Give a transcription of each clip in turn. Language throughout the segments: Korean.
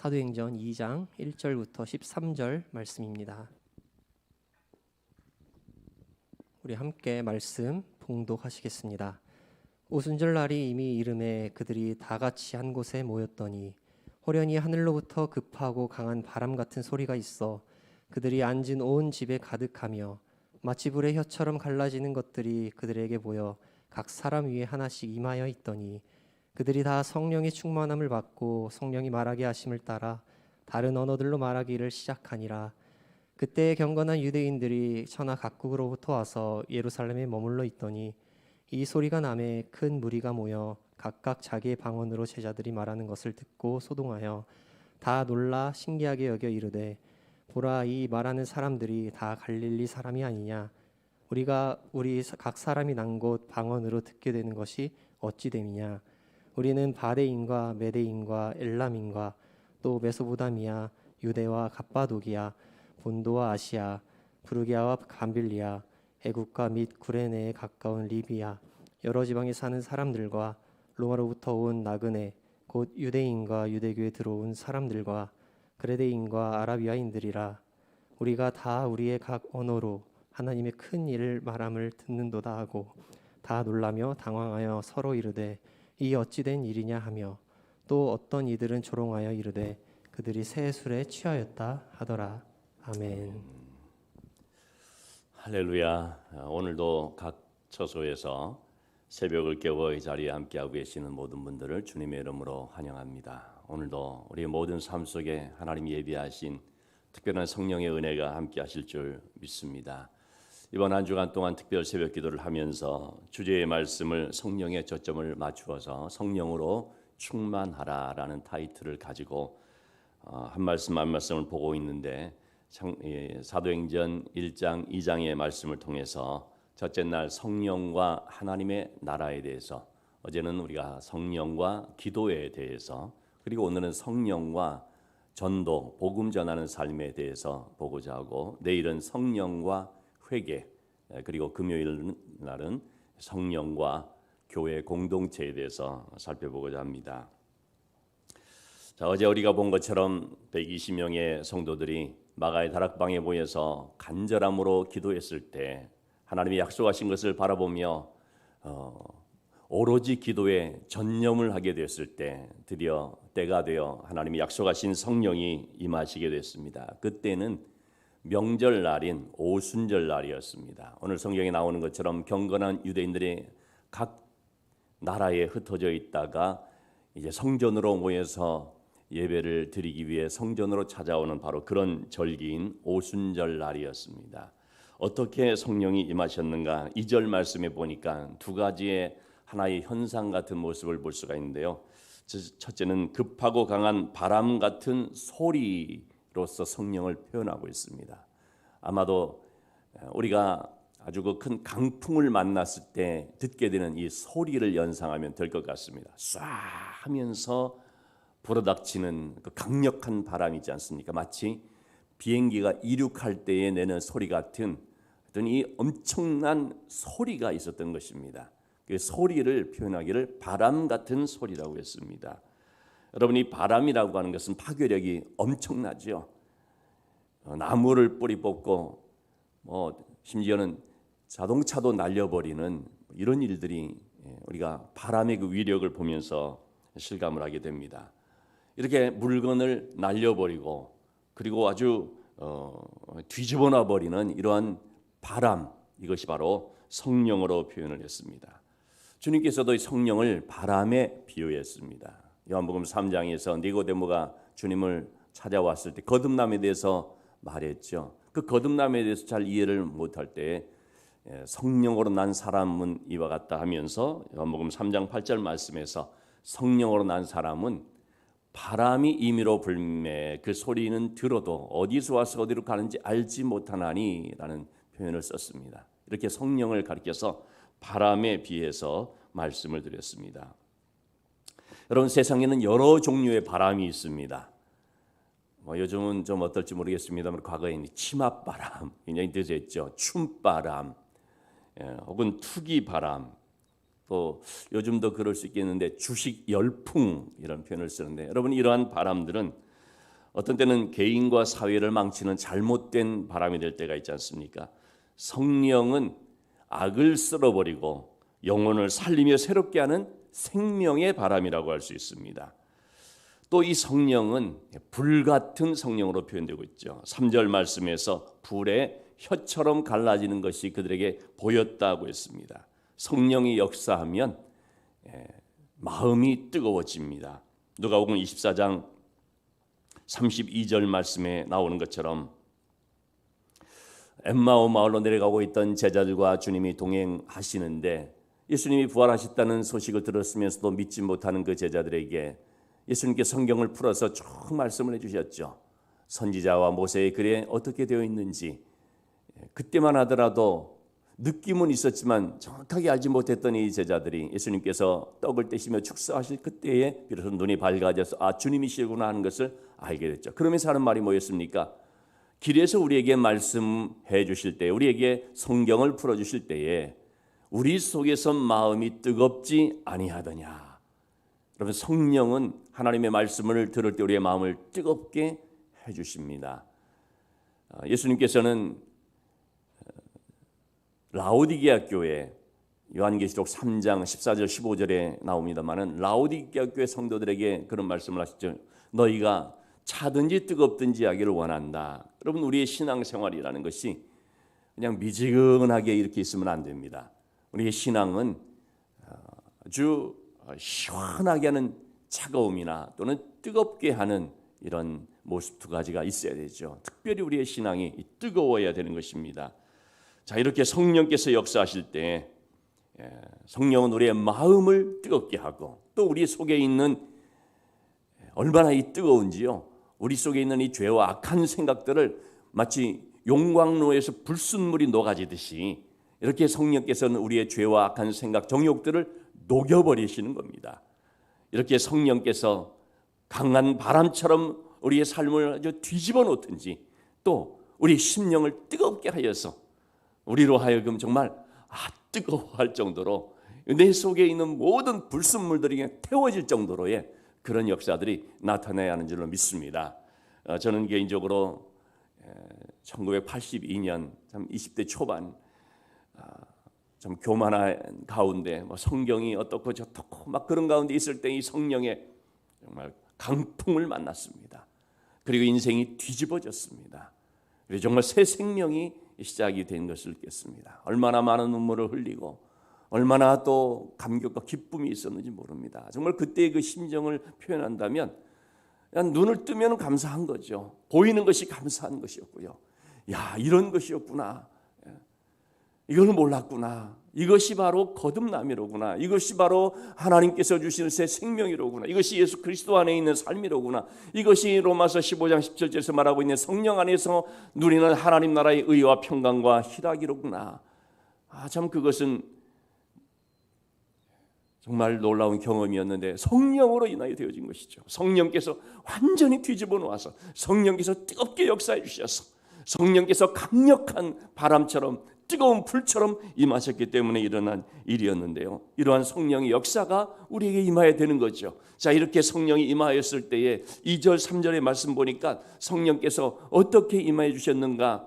사도행전 2장 1절부터 13절 말씀입니다. 우리 함께 말씀 봉독하시겠습니다. 오순절 날이 이미 이름에 그들이 다 같이 한 곳에 모였더니 호련히 하늘로부터 급하고 강한 바람 같은 소리가 있어 그들이 앉은 온 집에 가득하며 마치 불의 혀처럼 갈라지는 것들이 그들에게 보여 각 사람 위에 하나씩 임하여 있더니 그들이 다 성령의 충만함을 받고 성령이 말하게 하심을 따라 다른 언어들로 말하기를 시작하니라. 그때 경건한 유대인들이 천하 각국으로부터 와서 예루살렘에 머물러 있더니 이 소리가 나매 큰 무리가 모여 각각 자기의 방언으로 제자들이 말하는 것을 듣고 소동하여 다 놀라 신기하게 여겨 이르되 보라, 이 말하는 사람들이 다 갈릴리 사람이 아니냐? 우리 각 사람이 난 곳 방언으로 듣게 되는 것이 어찌 됨이냐? 우리는 바데인과 메데인과 엘람인과 또 메소보다미아, 유대와 갑바도기아, 본도와 아시아, 부르기아와 감빌리아, 애국과 및 구레네에 가까운 리비아, 여러 지방에 사는 사람들과 로마로부터 온 나그네, 곧 유대인과 유대교에 들어온 사람들과 그레데인과 아라비아인들이라. 우리가 다 우리의 각 언어로 하나님의 큰 일을 말함을 듣는도다 하고 다 놀라며 당황하여 서로 이르되 이 어찌 된 일이냐 하며 또 어떤 이들은 조롱하여 이르되 그들이 새 술에 취하였다 하더라. 아멘. 할렐루야. 오늘도 각 처소에서 새벽을 깨워 이 자리에 함께하고 계시는 모든 분들을 주님의 이름으로 환영합니다. 오늘도 우리의 모든 삶 속에 하나님이 예비하신 특별한 성령의 은혜가 함께하실 줄 믿습니다. 이번 한 주간 동안 특별 새벽 기도를 하면서 주제의 말씀을 성령의 초점을 맞추어서 성령으로 충만하라라는 타이틀을 가지고 한 말씀 한 말씀을 보고 있는데 사도행전 1장 2장의 말씀을 통해서 첫째 날 성령과 하나님의 나라에 대해서, 어제는 우리가 성령과 기도에 대해서, 그리고 오늘은 성령과 전도, 복음 전하는 삶에 대해서 보고자 하고, 내일은 성령과 회개, 그리고 금요일 날은 성령과 교회 공동체에 대해서 살펴보고자 합니다. 자, 어제 우리가 본 것처럼 120명의 성도들이 마가의 다락방에 모여서 간절함으로 기도했을 때 하나님이 약속하신 것을 바라보며 오로지 기도에 전념을 하게 됐을 때 드디어 때가 되어 하나님이 약속하신 성령이 임하시게 됐습니다. 그때는 명절 날인 오순절 날이었습니다. 오늘 성경에 나오는 것처럼 경건한 유대인들이 각 나라에 흩어져 있다가 이제 성전으로 모여서 예배를 드리기 위해 성전으로 찾아오는 바로 그런 절기인 오순절 날이었습니다. 어떻게 성령이 임하셨는가? 2절 말씀에 보니까 두 가지의 하나의 현상 같은 모습을 볼 수가 있는데요. 첫째는 급하고 강한 바람 같은 소리로서 성령을 표현하고 있습니다. 아마도 우리가 아주 그 큰 강풍을 만났을 때 듣게 되는 이 소리를 연상하면 될 것 같습니다. 쏴 하면서 불어닥치는 그 강력한 바람이지 않습니까? 마치 비행기가 이륙할 때에 내는 소리 같은 어떤 이 엄청난 소리가 있었던 것입니다. 그 소리를 표현하기를 바람 같은 소리라고 했습니다. 여러분, 이 바람이라고 하는 것은 파괴력이 엄청나죠. 나무를 뿌리 뽑고 심지어는 자동차도 날려버리는 이런 일들이 우리가 바람의 그 위력을 보면서 실감을 하게 됩니다. 이렇게 물건을 날려버리고 그리고 아주 뒤집어놔 버리는 이러한 바람, 이것이 바로 성령으로 표현을 했습니다. 주님께서도 성령을 바람에 비유했습니다. 요한복음 3장에서 니고데모가 주님을 찾아왔을 때 거듭남에 대해서 말했죠. 그 거듭남에 대해서 잘 이해를 못할 때 성령으로 난 사람은 이와 같다 하면서 요한복음 3장 8절 말씀에서 성령으로 난 사람은 바람이 임의로 불매 그 소리는 들어도 어디서 와서 어디로 가는지 알지 못하나니 라는 표현을 썼습니다. 이렇게 성령을 가리켜서 바람에 비해서 말씀을 드렸습니다. 여러분, 세상에는 여러 종류의 바람이 있습니다. 요즘은 좀 어떨지 모르겠습니다만 과거에는 치맛바람 굉장히 대세했죠. 춤바람, 혹은 투기바람, 또 요즘도 그럴 수 있겠는데 주식 열풍 이런 표현을 쓰는데, 여러분, 이러한 바람들은 어떤 때는 개인과 사회를 망치는 잘못된 바람이 될 때가 있지 않습니까? 성령은 악을 쓸어버리고 영혼을 살리며 새롭게 하는 생명의 바람이라고 할 수 있습니다. 또 이 성령은 불같은 성령으로 표현되고 있죠. 3절 말씀에서 불의 혀처럼 갈라지는 것이 그들에게 보였다고 했습니다. 성령이 역사하면 마음이 뜨거워집니다. 누가복음 24장 32절 말씀에 나오는 것처럼 엠마오 마을로 내려가고 있던 제자들과 주님이 동행하시는데 예수님이 부활하셨다는 소식을 들었으면서도 믿지 못하는 그 제자들에게 예수님께 성경을 풀어서 쭉 말씀을 해주셨죠. 선지자와 모세의 글에 어떻게 되어 있는지 그때만 하더라도 느낌은 있었지만 정확하게 알지 못했던 이 제자들이 예수님께서 떡을 떼시며 축사하실 그때에 비로소 눈이 밝아져서 아 주님이시구나 하는 것을 알게 됐죠. 그러면서 하는 말이 뭐였습니까? 길에서 우리에게 말씀해 주실 때, 우리에게 성경을 풀어 주실 때에 우리 속에서 마음이 뜨겁지 아니하더냐. 여러분, 성령은 하나님의 말씀을 들을 때 우리의 마음을 뜨겁게 해 주십니다. 예수님께서는 라오디게아 교회, 요한계시록 3장 14절 15절에 나옵니다마는 라오디게아 교회 성도들에게 그런 말씀을 하시죠. 너희가 차든지 뜨겁든지 하기를 원한다. 여러분, 우리의 신앙생활이라는 것이 그냥 미지근하게 이렇게 있으면 안 됩니다. 우리의 신앙은 아주 시원하게 하는 차가움이나 또는 뜨겁게 하는 이런 모습 두 가지가 있어야 되죠. 특별히 우리의 신앙이 뜨거워야 되는 것입니다. 자, 이렇게 성령께서 역사하실 때 성령은 우리의 마음을 뜨겁게 하고 또 우리 속에 있는 얼마나 이 뜨거운지요. 우리 속에 있는 이 죄와 악한 생각들을 마치 용광로에서 불순물이 녹아지듯이 이렇게 성령께서는 우리의 죄와 악한 생각, 정욕들을 녹여버리시는 겁니다. 이렇게 성령께서 강한 바람처럼 우리의 삶을 아주 뒤집어 놓든지 또 우리 심령을 뜨겁게 하여서 우리로 하여금 정말 뜨거워할 정도로 내 속에 있는 모든 불순물들이 태워질 정도로의 그런 역사들이 나타나야 하는 줄로 믿습니다. 저는 개인적으로 1982년 참 20대 초반 좀 교만한 가운데 성경이 어떻고 저떻고 막 그런 가운데 있을 때 이 성령의 정말 강풍을 만났습니다. 그리고 인생이 뒤집어졌습니다. 그리고 정말 새 생명이 시작이 된 것을 느꼈습니다. 얼마나 많은 눈물을 흘리고 얼마나 또 감격과 기쁨이 있었는지 모릅니다. 정말 그때의 그 심정을 표현한다면 그냥 눈을 뜨면 감사한 거죠. 보이는 것이 감사한 것이었고요. 야, 이런 것이었구나. 이걸 몰랐구나. 이것이 바로 거듭남이로구나. 이것이 바로 하나님께서 주시는 새 생명이로구나. 이것이 예수 그리스도 안에 있는 삶이로구나. 이것이 로마서 15장 17절에서 말하고 있는 성령 안에서 누리는 하나님 나라의 의와 평강과 희락이로구나. 참 그것은 정말 놀라운 경험이었는데 성령으로 인하여 되어진 것이죠. 성령께서 완전히 뒤집어 놓아서 성령께서 뜨겁게 역사해 주셔서 성령께서 강력한 바람처럼 뜨거운 불처럼 임하셨기 때문에 일어난 일이었는데요. 이러한 성령의 역사가 우리에게 임하여야 되는 거죠. 자, 이렇게 성령이 임하였을 때에 2절 3절의 말씀 보니까 성령께서 어떻게 임하여 주셨는가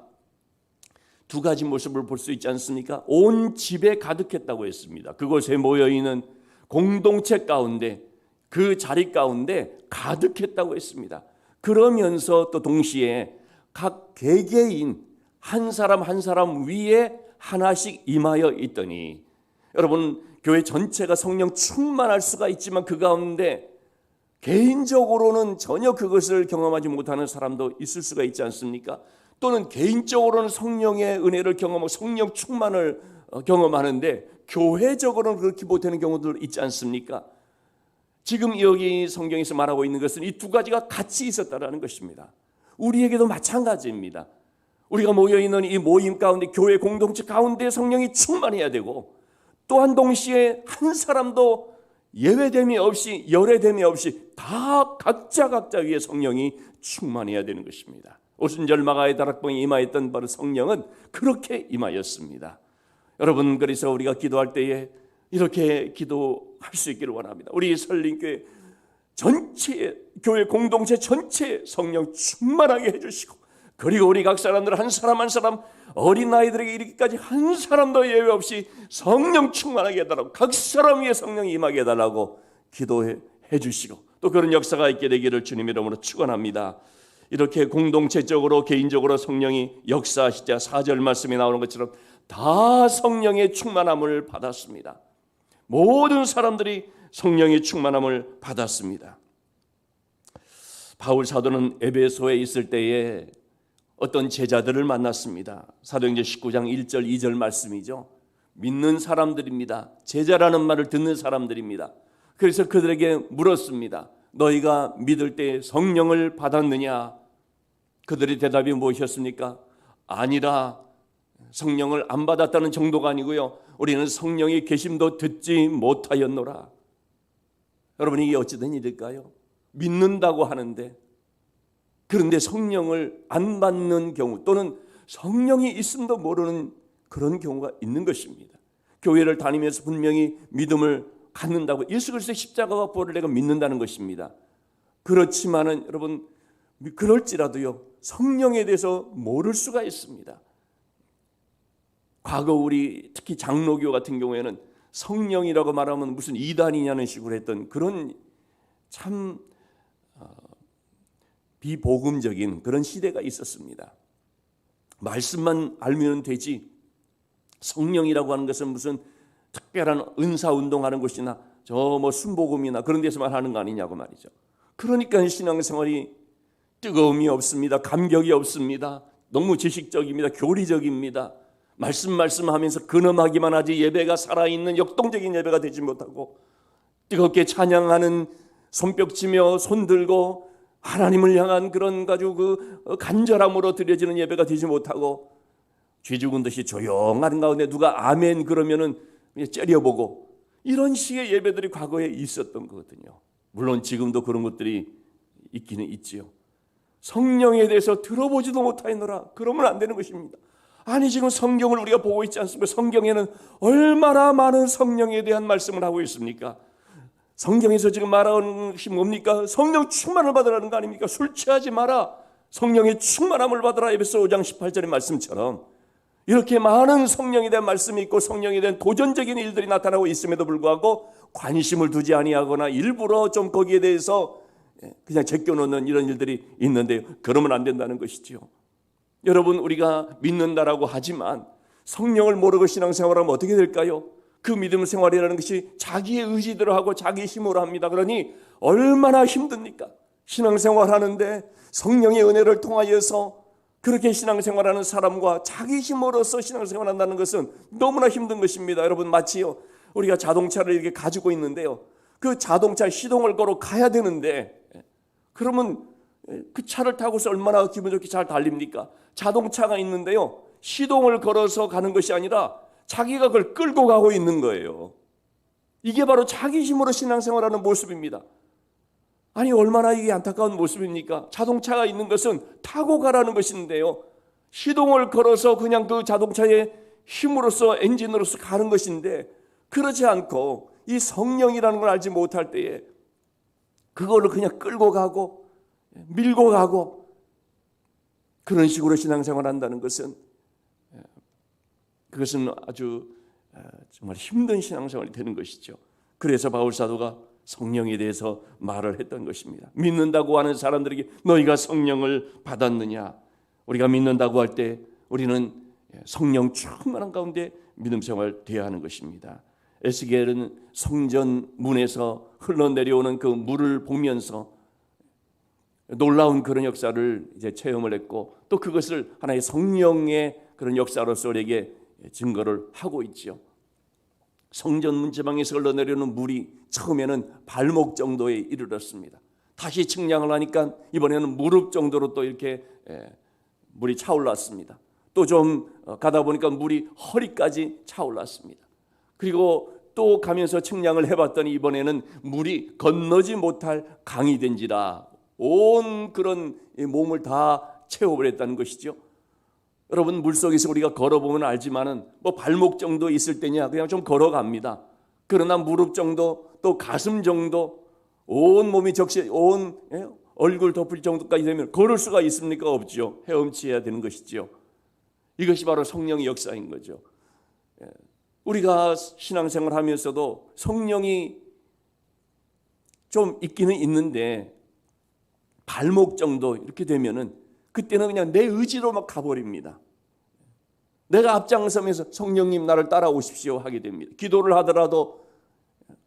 두 가지 모습을 볼 수 있지 않습니까? 온 집에 가득했다고 했습니다. 그곳에 모여있는 공동체 가운데 그 자리 가운데 가득했다고 했습니다. 그러면서 또 동시에 각 개개인 한 사람 한 사람 위에 하나씩 임하여 있더니 여러분 교회 전체가 성령 충만할 수가 있지만 그 가운데 개인적으로는 전혀 그것을 경험하지 못하는 사람도 있을 수가 있지 않습니까? 또는 개인적으로는 성령의 은혜를 경험하고 성령 충만을 경험하는데 교회적으로는 그렇게 못하는 경우도 있지 않습니까? 지금 여기 성경에서 말하고 있는 것은 이 두 가지가 같이 있었다라는 것입니다. 우리에게도 마찬가지입니다. 우리가 모여있는 이 모임 가운데 교회 공동체 가운데 성령이 충만해야 되고 또한 동시에 한 사람도 예외됨이 없이 열애됨이 없이 다 각자 위에 성령이 충만해야 되는 것입니다. 오순절 마가의 다락방에 임하였던 바로 성령은 그렇게 임하였습니다. 여러분, 그래서 우리가 기도할 때에 이렇게 기도할 수 있기를 원합니다. 우리 설림교회 전체 교회 공동체 전체에 성령 충만하게 해주시고, 그리고 우리 각 사람들 한 사람 한 사람, 어린아이들에게 이르기까지 한 사람도 예외 없이 성령 충만하게 해달라고, 각 사람 위에 성령이 임하게 해달라고 기도해 주시고, 또 그런 역사가 있게 되기를 주님 이름으로 축원합니다. 이렇게 공동체적으로 개인적으로 성령이 역사하시자 4절 말씀이 나오는 것처럼 다 성령의 충만함을 받았습니다. 모든 사람들이 성령의 충만함을 받았습니다. 바울 사도는 에베소에 있을 때에 어떤 제자들을 만났습니다. 사도행전 19장 1절 2절 말씀이죠. 믿는 사람들입니다. 제자라는 말을 듣는 사람들입니다. 그래서 그들에게 물었습니다. 너희가 믿을 때 성령을 받았느냐? 그들의 대답이 무엇이었습니까? 아니라, 성령을 안 받았다는 정도가 아니고요, 우리는 성령의 계심도 듣지 못하였노라. 여러분, 이게 어찌된 일일까요? 믿는다고 하는데, 그런데 성령을 안 받는 경우, 또는 성령이 있음도 모르는 그런 경우가 있는 것입니다. 교회를 다니면서 분명히 믿음을 갖는다고, 예수 그리스도의 십자가와 부활을 내가 믿는다는 것입니다. 그렇지만은 여러분, 그럴지라도요, 성령에 대해서 모를 수가 있습니다. 과거 우리 특히 장로교 같은 경우에는 성령이라고 말하면 무슨 이단이냐는 식으로 했던 그런 참 비복음적인 그런 시대가 있었습니다. 말씀만 알면 되지, 성령이라고 하는 것은 무슨 특별한 은사 운동하는 것이나 저 뭐 순복음이나 그런 데서만 하는 거 아니냐고 말이죠. 그러니까 신앙생활이 뜨거움이 없습니다. 감격이 없습니다. 너무 지식적입니다. 교리적입니다. 말씀하면서 근엄하기만 하지 예배가 살아있는 역동적인 예배가 되지 못하고, 뜨겁게 찬양하는, 손뼉치며 손들고 하나님을 향한 그런 가지고 그 간절함으로 드려지는 예배가 되지 못하고, 쥐 죽은 듯이 조용한 가운데 누가 아멘 그러면은 째려보고, 이런 식의 예배들이 과거에 있었던 거거든요. 물론 지금도 그런 것들이 있기는 있지요. 성령에 대해서 들어보지도 못하였노라. 그러면 안 되는 것입니다. 아니, 지금 성경을 우리가 보고 있지 않습니까? 성경에는 얼마나 많은 성령에 대한 말씀을 하고 있습니까? 성경에서 지금 말하는 것이 뭡니까? 성령 충만을 받으라는 거 아닙니까? 술 취하지 마라, 성령의 충만함을 받으라, 에베소 5장 18절의 말씀처럼 이렇게 많은 성령에 대한 말씀이 있고 성령에 대한 도전적인 일들이 나타나고 있음에도 불구하고 관심을 두지 아니하거나 일부러 좀 거기에 대해서 그냥 제껴놓는 이런 일들이 있는데요, 그러면 안 된다는 것이지요. 여러분, 우리가 믿는다라고 하지만 성령을 모르고 신앙생활하면 어떻게 될까요? 그 믿음 생활이라는 것이 자기의 의지대로 하고 자기 힘으로 합니다. 그러니 얼마나 힘듭니까? 신앙생활하는데 성령의 은혜를 통하여서 그렇게 신앙생활하는 사람과 자기 힘으로서 신앙생활한다는 것은 너무나 힘든 것입니다. 여러분, 마치요, 우리가 자동차를 이렇게 가지고 있는데요, 그 자동차 시동을 걸어 가야 되는데, 그러면 그 차를 타고서 얼마나 기분 좋게 잘 달립니까? 자동차가 있는데요, 시동을 걸어서 가는 것이 아니라 자기가 그걸 끌고 가고 있는 거예요. 이게 바로 자기 힘으로 신앙생활하는 모습입니다. 아니, 얼마나 이게 안타까운 모습입니까? 자동차가 있는 것은 타고 가라는 것인데요, 시동을 걸어서 그냥 그 자동차의 힘으로서, 엔진으로서 가는 것인데, 그렇지 않고 이 성령이라는 걸 알지 못할 때에 그걸로 그냥 끌고 가고 밀고 가고 그런 식으로 신앙생활을 한다는 것은, 그것은 아주 정말 힘든 신앙생활이 되는 것이죠. 그래서 바울 사도가 성령에 대해서 말을 했던 것입니다. 믿는다고 하는 사람들에게 너희가 성령을 받았느냐? 우리가 믿는다고 할 때 우리는 성령 충만한 가운데 믿음 생활 되어야 하는 것입니다. 에스겔은 성전 문에서 흘러내려오는 그 물을 보면서 놀라운 그런 역사를 이제 체험을 했고, 또 그것을 하나의 성령의 그런 역사로서 우리에게 증거를 하고 있죠. 성전 문지방에서 흘러내려오는 물이 처음에는 발목 정도에 이르렀습니다. 다시 측량을 하니까 이번에는 무릎 정도로 또 이렇게 물이 차올랐습니다. 또 좀 가다 보니까 물이 허리까지 차올랐습니다. 그리고 또 가면서 측량을 해봤더니 이번에는 물이 건너지 못할 강이 된지라 온 그런 몸을 다 채워버렸다는 것이죠. 여러분, 물속에서 우리가 걸어보면 알지만은 뭐 발목 정도 있을 때냐 그냥 좀 걸어갑니다. 그러나 무릎 정도, 또 가슴 정도, 온 몸이 적시 온 얼굴 덮을 정도까지 되면 걸을 수가 있습니까? 없죠. 헤엄치해야 되는 것이죠. 이것이 바로 성령의 역사인 거죠. 우리가 신앙생활 하면서도 성령이 좀 있기는 있는데 발목 정도 이렇게 되면은 그때는 그냥 내 의지로 막 가버립니다. 내가 앞장서면서 성령님 나를 따라오십시오 하게 됩니다. 기도를 하더라도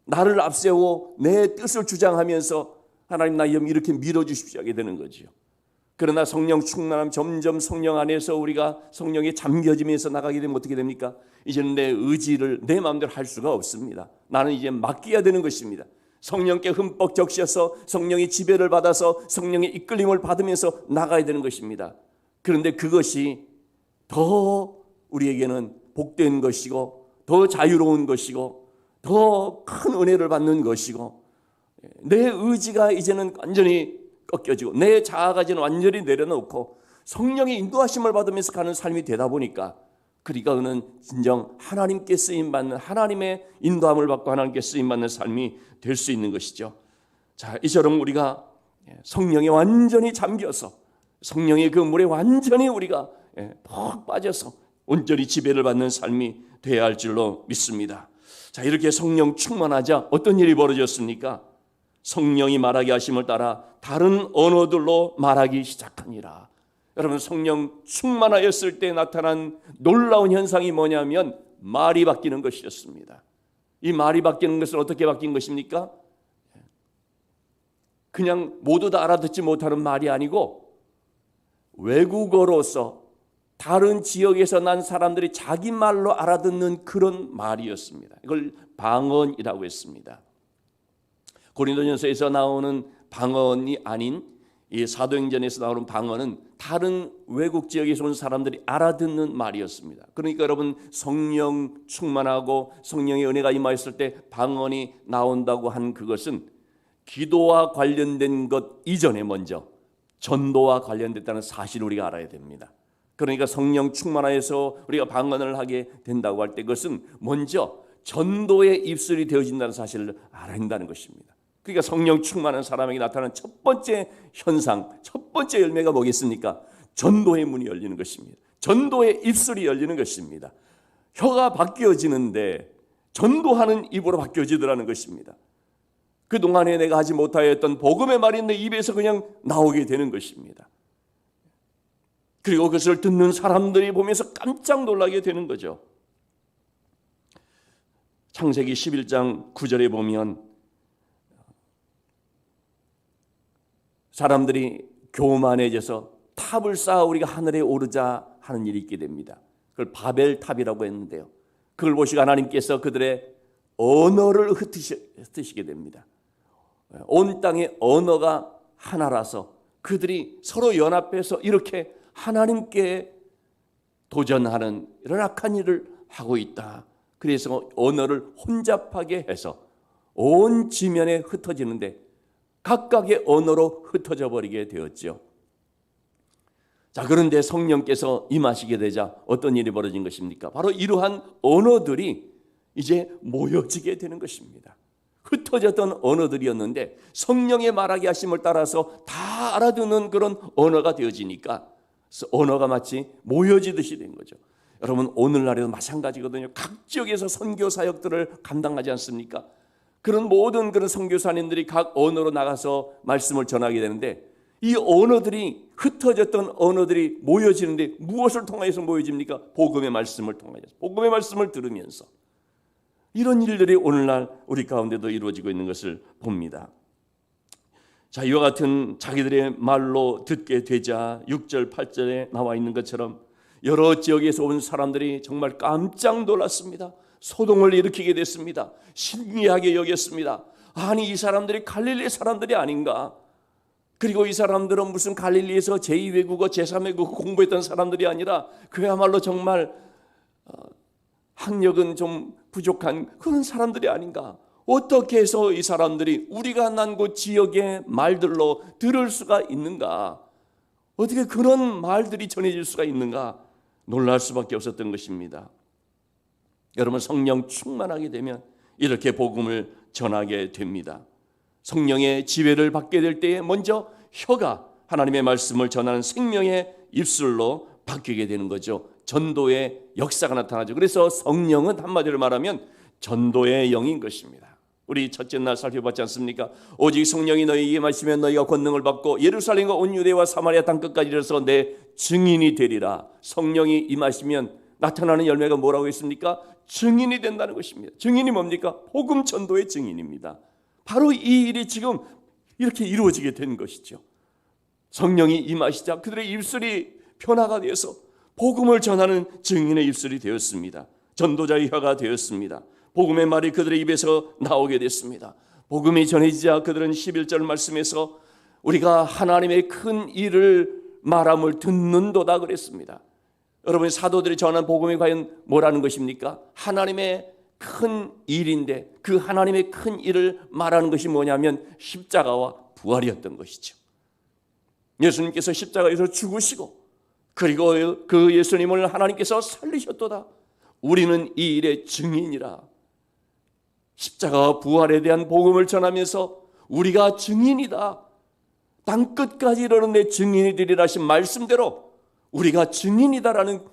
나를 앞세워 내 뜻을 주장하면서 하나님 나 이렇게 밀어주십시오 하게 되는 거죠. 그러나 성령 충만함 점점 성령 안에서 우리가 성령에 잠겨지면서 나가게 되면 어떻게 됩니까? 이제는 내 의지를 내 마음대로 할 수가 없습니다. 나는 이제 맡겨야 되는 것입니다. 성령께 흠뻑 적셔서 성령의 지배를 받아서 성령의 이끌림을 받으면서 나가야 되는 것입니다. 그런데 그것이 더 우리에게는 복된 것이고 더 자유로운 것이고 더 큰 은혜를 받는 것이고 내 의지가 이제는 완전히 꺾여지고 내 자아가 이제는 완전히 내려놓고 성령의 인도하심을 받으면서 가는 삶이 되다 보니까 그러니까 그는 진정 하나님께 쓰임받는 하나님의 인도함을 받고 하나님께 쓰임받는 삶이 될 수 있는 것이죠. 자, 이처럼 우리가 성령에 완전히 잠겨서 성령의 그 물에 완전히 우리가 푹 빠져서 온전히 지배를 받는 삶이 되어야 할 줄로 믿습니다. 자, 이렇게 성령 충만하자 어떤 일이 벌어졌습니까? 성령이 말하게 하심을 따라 다른 언어들로 말하기 시작하니라. 여러분, 성령 충만하였을 때 나타난 놀라운 현상이 뭐냐면 말이 바뀌는 것이었습니다. 이 말이 바뀌는 것은 어떻게 바뀐 것입니까? 그냥 모두 다 알아듣지 못하는 말이 아니고 외국어로서 다른 지역에서 난 사람들이 자기 말로 알아듣는 그런 말이었습니다. 이걸 방언이라고 했습니다. 고린도전서에서 나오는 방언이 아닌 이 사도행전에서 나오는 방언은 다른 외국 지역에서 온 사람들이 알아듣는 말이었습니다. 그러니까 여러분, 성령 충만하고 성령의 은혜가 임하였을 때 방언이 나온다고 한 그것은 기도와 관련된 것 이전에 먼저 전도와 관련됐다는 사실을 우리가 알아야 됩니다. 그러니까 성령 충만하여서 우리가 방언을 하게 된다고 할 때 그것은 먼저 전도의 입술이 되어진다는 사실을 알아야 한다는 것입니다. 그러니까 성령 충만한 사람에게 나타나는 첫 번째 현상, 첫 번째 열매가 뭐겠습니까? 전도의 문이 열리는 것입니다. 전도의 입술이 열리는 것입니다. 혀가 바뀌어지는데 전도하는 입으로 바뀌어지더라는 것입니다. 그동안에 내가 하지 못하였던 복음의 말이 내 입에서 그냥 나오게 되는 것입니다. 그리고 그것을 듣는 사람들이 보면서 깜짝 놀라게 되는 거죠. 창세기 11장 9절에 보면 사람들이 교만해져서 탑을 쌓아 우리가 하늘에 오르자 하는 일이 있게 됩니다. 그걸 바벨탑이라고 했는데요. 그걸 보시고 하나님께서 그들의 언어를 흩으시게 됩니다. 온 땅의 언어가 하나라서 그들이 서로 연합해서 이렇게 하나님께 도전하는 이런 악한 일을 하고 있다. 그래서 언어를 혼잡하게 해서 온 지면에 흩어지는데 각각의 언어로 흩어져 버리게 되었죠. 자, 그런데 성령께서 임하시게 되자 어떤 일이 벌어진 것입니까? 바로 이러한 언어들이 이제 모여지게 되는 것입니다. 흩어졌던 언어들이었는데 성령의 말하게 하심을 따라서 다 알아듣는 그런 언어가 되어지니까 언어가 마치 모여지듯이 된 거죠. 여러분, 오늘날에도 마찬가지거든요. 각 지역에서 선교 사역들을 감당하지 않습니까? 그런 모든 그런 선교사님들이 각 언어로 나가서 말씀을 전하게 되는데 이 언어들이 흩어졌던 언어들이 모여지는데 무엇을 통해서 모여집니까? 복음의 말씀을 통해서, 복음의 말씀을 들으면서 이런 일들이 오늘날 우리 가운데도 이루어지고 있는 것을 봅니다. 자, 이와 같은 자기들의 말로 듣게 되자 6절 8절에 나와 있는 것처럼 여러 지역에서 온 사람들이 정말 깜짝 놀랐습니다. 소동을 일으키게 됐습니다. 신기하게 여겼습니다. 아니, 이 사람들이 갈릴리 사람들이 아닌가? 그리고 이 사람들은 무슨 갈릴리에서 제2외국어, 제3외국어 공부했던 사람들이 아니라 그야말로 정말 학력은 좀 부족한 그런 사람들이 아닌가? 어떻게 해서 이 사람들이 우리가 난 곳 지역의 말들로 들을 수가 있는가? 어떻게 그런 말들이 전해질 수가 있는가? 놀랄 수밖에 없었던 것입니다. 여러분, 성령 충만하게 되면 이렇게 복음을 전하게 됩니다. 성령의 지배를 받게 될 때에 먼저 혀가 하나님의 말씀을 전하는 생명의 입술로 바뀌게 되는 거죠. 전도의 역사가 나타나죠. 그래서 성령은 한마디로 말하면 전도의 영인 것입니다. 우리 첫째 날 살펴봤지 않습니까? 오직 성령이 너희에게 임하시면 너희가 권능을 받고 예루살렘과 온 유대와 사마리아 땅끝까지 이르러서 내 증인이 되리라. 성령이 임하시면 나타나는 열매가 뭐라고 했습니까? 증인이 된다는 것입니다. 증인이 뭡니까? 복음 전도의 증인입니다. 바로 이 일이 지금 이렇게 이루어지게 된 것이죠. 성령이 임하시자 그들의 입술이 변화가 되어서 복음을 전하는 증인의 입술이 되었습니다. 전도자의 혀가 되었습니다. 복음의 말이 그들의 입에서 나오게 됐습니다. 복음이 전해지자 그들은 11절 말씀에서 우리가 하나님의 큰 일을 말함을 듣는도다 그랬습니다. 여러분, 사도들이 전한 복음이 과연 뭐라는 것입니까? 하나님의 큰 일인데 그 하나님의 큰 일을 말하는 것이 뭐냐면 십자가와 부활이었던 것이죠. 예수님께서 십자가에서 죽으시고 그리고 그 예수님을 하나님께서 살리셨도다. 우리는 이 일의 증인이라. 십자가와 부활에 대한 복음을 전하면서 우리가 증인이다. 땅끝까지 이르는 내 증인이 되리라 하신 말씀대로 우리가 증인이다라는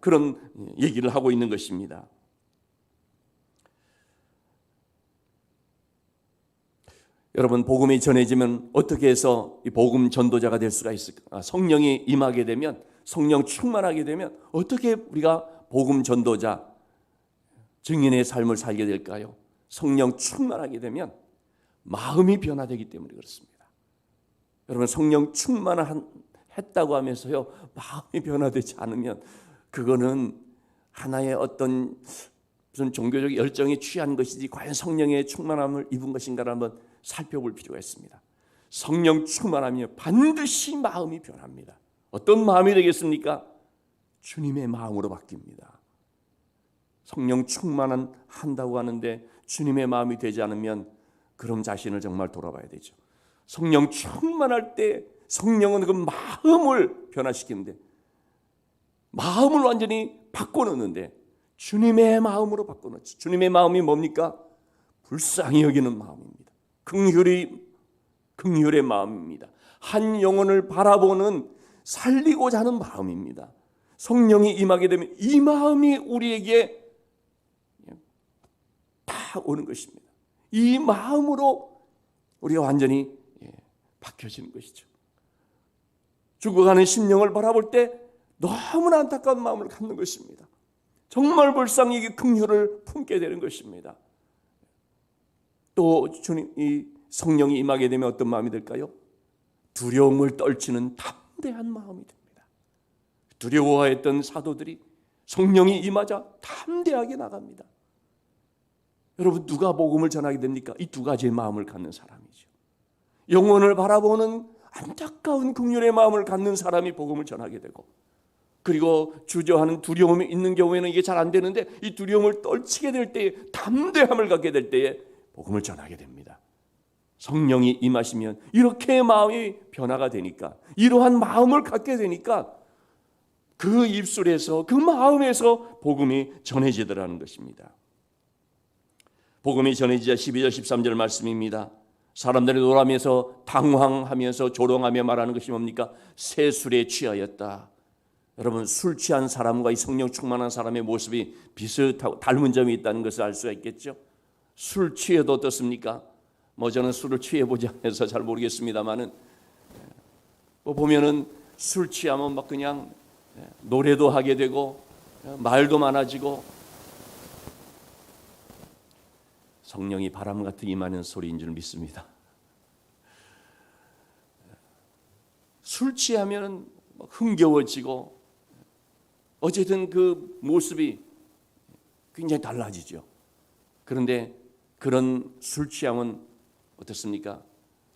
그런 얘기를 하고 있는 것입니다. 여러분, 복음이 전해지면 어떻게 해서 이 복음 전도자가 될 수가 있을까? 성령이 임하게 되면, 성령 충만하게 되면 어떻게 우리가 복음 전도자, 증인의 삶을 살게 될까요? 성령 충만하게 되면 마음이 변화되기 때문에 그렇습니다. 여러분, 성령 충만했다고 하면서요 마음이 변화되지 않으면 그거는 하나의 어떤 무슨 종교적 열정에 취한 것이지 과연 성령의 충만함을 입은 것인가를 한번 살펴볼 필요가 있습니다. 성령 충만하면 반드시 마음이 변합니다. 어떤 마음이 되겠습니까? 주님의 마음으로 바뀝니다. 성령 충만한다고 하는데 주님의 마음이 되지 않으면 그럼 자신을 정말 돌아봐야 되죠. 성령 충만할 때 성령은 그 마음을 변화시키는데 마음을 완전히 바꿔놓는데 주님의 마음으로 바꿔놓죠. 주님의 마음이 뭡니까? 불쌍히 여기는 마음입니다. 긍휼의 마음입니다. 한 영혼을 바라보는 살리고자 하는 마음입니다. 성령이 임하게 되면 이 마음이 우리에게 다 오는 것입니다. 이 마음으로 우리가 완전히 바뀌어지는 것이죠. 죽어가는 심령을 바라볼 때 너무나 안타까운 마음을 갖는 것입니다. 정말 불쌍히 긍휼을 품게 되는 것입니다. 또 주님, 이 성령이 임하게 되면 어떤 마음이 될까요? 두려움을 떨치는 담대한 마음이 됩니다. 두려워했던 사도들이 성령이 임하자 담대하게 나갑니다. 여러분, 누가 복음을 전하게 됩니까? 이 두 가지의 마음을 갖는 사람이죠. 영혼을 바라보는 안타까운 긍휼의 마음을 갖는 사람이 복음을 전하게 되고, 그리고 주저하는 두려움이 있는 경우에는 이게 잘 안 되는데 이 두려움을 떨치게 될 때에, 담대함을 갖게 될 때에 복음을 전하게 됩니다. 성령이 임하시면 이렇게 마음이 변화가 되니까, 이러한 마음을 갖게 되니까 그 입술에서, 그 마음에서 복음이 전해지더라는 것입니다. 복음이 전해지자 12절 13절 말씀입니다. 사람들이 놀라면서 당황하면서 조롱하며 말하는 것이 뭡니까? 새 술에 취하였다. 여러분, 술 취한 사람과 이 성령 충만한 사람의 모습이 비슷하고 닮은 점이 있다는 것을 알 수가 있겠죠. 술 취해도 어떻습니까? 저는 술을 취해보지 않아서 잘 모르겠습니다만은 보면은 술 취하면 막 그냥 노래도 하게 되고 말도 많아지고, 성령이 바람 같은 임하는 소리인 줄 믿습니다. 술 취하면 흥겨워지고 어쨌든 그 모습이 굉장히 달라지죠. 그런데 그런 술 취함은 어떻습니까?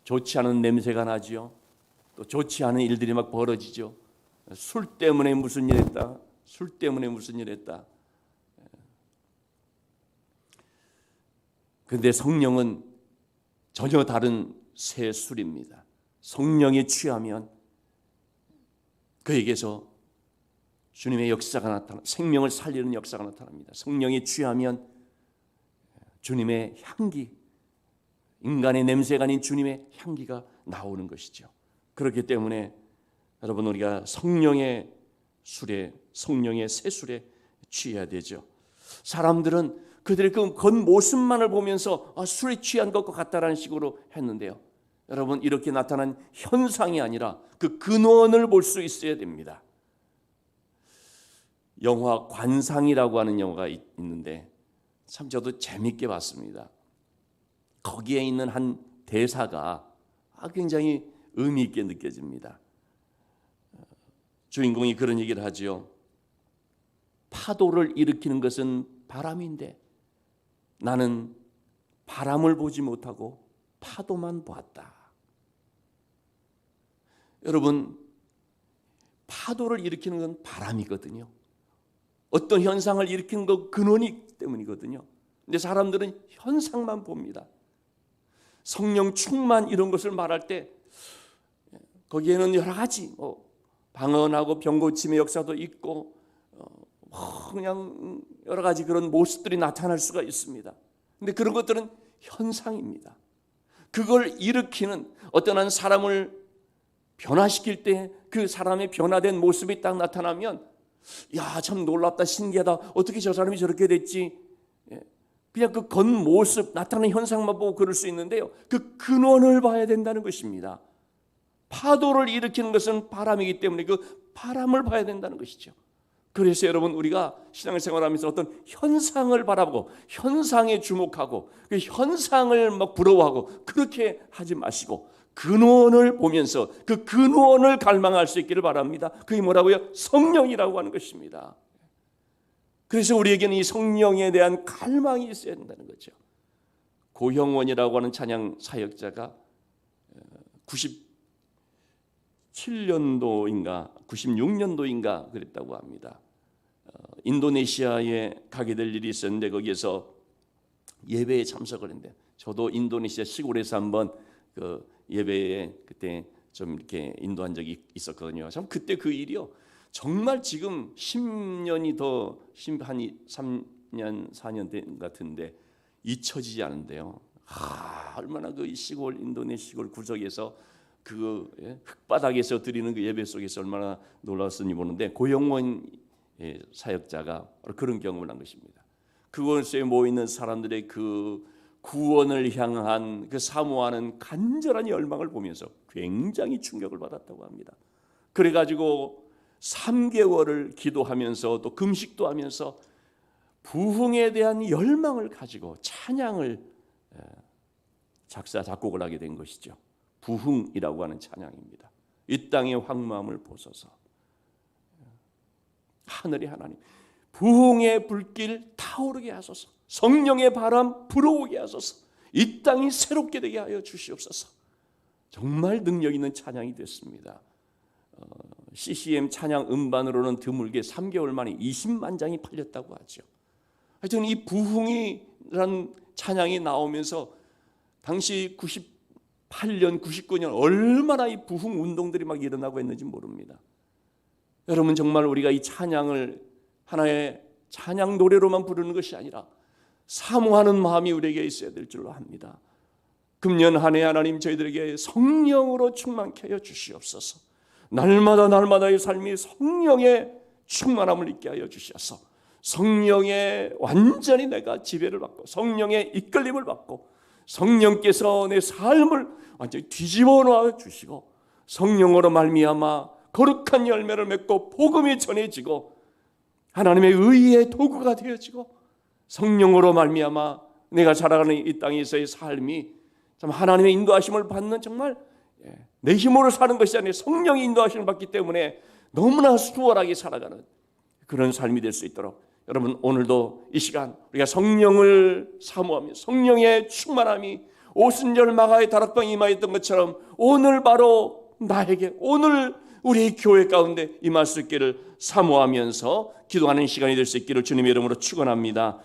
좋지 않은 냄새가 나지요. 또 좋지 않은 일들이 막 벌어지죠. 술 때문에 무슨 일 했다. 술 때문에 무슨 일 했다. 그런데 성령은 전혀 다른 새 술입니다. 성령에 취하면 그에게서 주님의 역사가 나타나, 생명을 살리는 역사가 나타납니다. 성령에 취하면 주님의 향기, 인간의 냄새가 아닌 주님의 향기가 나오는 것이죠. 그렇기 때문에 여러분 우리가 성령의 술에, 성령의 새술에 취해야 되죠. 사람들은 그들의 그 겉모습만을 보면서 술에 취한 것과 같다라는 식으로 했는데요. 여러분 이렇게 나타난 현상이 아니라 그 근원을 볼 수 있어야 됩니다. 영화 관상이라고 하는 영화가 있는데 참 저도 재밌게 봤습니다. 거기에 있는 한 대사가 굉장히 의미 있게 느껴집니다. 주인공이 그런 얘기를 하죠. 파도를 일으키는 것은 바람인데 나는 바람을 보지 못하고 파도만 보았다. 여러분, 파도를 일으키는 건 바람이거든요. 어떤 현상을 일으키는 건 근원이 때문이거든요. 근데 사람들은 현상만 봅니다. 성령 충만 이런 것을 말할 때 거기에는 여러 가지 방언하고 병 고침의 역사도 있고 그냥 여러 가지 그런 모습들이 나타날 수가 있습니다. 근데 그런 것들은 현상입니다. 그걸 일으키는 어떤 한 사람을 변화시킬 때 그 사람의 변화된 모습이 딱 나타나면 야, 참 놀랍다, 신기하다. 어떻게 저 사람이 저렇게 됐지? 그냥 그 겉모습, 나타나는 현상만 보고 그럴 수 있는데요. 그 근원을 봐야 된다는 것입니다. 파도를 일으키는 것은 바람이기 때문에 그 바람을 봐야 된다는 것이죠. 그래서 여러분 우리가 신앙생활하면서 어떤 현상을 바라보고 현상에 주목하고 그 현상을 막 부러워하고 그렇게 하지 마시고 근원을 보면서 그 근원을 갈망할 수 있기를 바랍니다. 그게 뭐라고요? 성령이라고 하는 것입니다. 그래서 우리에게는 이 성령에 대한 갈망이 있어야 된다는 거죠. 고형원이라고 하는 찬양 사역자가 97년도인가 96년도인가 그랬다고 합니다. 인도네시아에 가게 될 일이 있었는데 거기에서 예배에 참석을 했는데 저도 인도네시아 시골에서 한번 그 예배에 그때 좀 이렇게 인도한 적이 있었거든요. 참 그때 그 일이요. 정말 지금 10년이 더 한 3년 4년 된 같은데 잊혀지지 않은데요. 얼마나 그 시골 인도네시아 시골 구석에서 그 흙바닥에서 드리는 그 예배 속에서 얼마나 놀라웠으니 보는데 고영원 사역자가 그런 경험을 한 것입니다. 그곳에 모여 있는 사람들의 그 구원을 향한 그 사모하는 간절한 열망을 보면서 굉장히 충격을 받았다고 합니다. 그래가지고 3개월을 기도하면서 또 금식도 하면서 부흥에 대한 열망을 가지고 찬양을 작곡을 하게 된 것이죠. 부흥이라고 하는 찬양입니다. 이 땅의 황무함을 보소서. 하늘의 하나님, 부흥의 불길 타오르게 하소서. 성령의 바람 불어오게 하소서. 이 땅이 새롭게 되게 하여 주시옵소서. 정말 능력 있는 찬양이 됐습니다. CCM 찬양 음반으로는 드물게 3개월 만에 20만 장이 팔렸다고 하죠. 하여튼 이 부흥이라는 찬양이 나오면서 당시 98년, 99년 얼마나 이 부흥 운동들이 막 일어나고 있는지 모릅니다. 여러분 정말 우리가 이 찬양을 하나의 찬양 노래로만 부르는 것이 아니라 사모하는 마음이 우리에게 있어야 될 줄로 합니다. 금년 한 해 하나님 저희들에게 성령으로 충만케 하여 주시옵소서. 날마다의 삶이 성령의 충만함을 있게 하여 주셔서 성령의 완전히 내가 지배를 받고 성령의 이끌림을 받고 성령께서 내 삶을 완전히 뒤집어 놓아 주시고 성령으로 말미암아 거룩한 열매를 맺고 복음이 전해지고 하나님의 의의 도구가 되어지고 성령으로 말미암아 내가 살아가는 이 땅에서의 삶이 참 하나님의 인도하심을 받는 정말 내 힘으로 사는 것이 아니라 성령의 인도하심을 받기 때문에 너무나 수월하게 살아가는 그런 삶이 될 수 있도록 여러분 오늘도 이 시간 우리가 성령을 사모하며 성령의 충만함이 오순절 마가의 다락방에 임하였던 것처럼 오늘 바로 나에게 오늘 우리 교회 가운데 임할 수 있기를 사모하면서 기도하는 시간이 될 수 있기를 주님의 이름으로 축원합니다.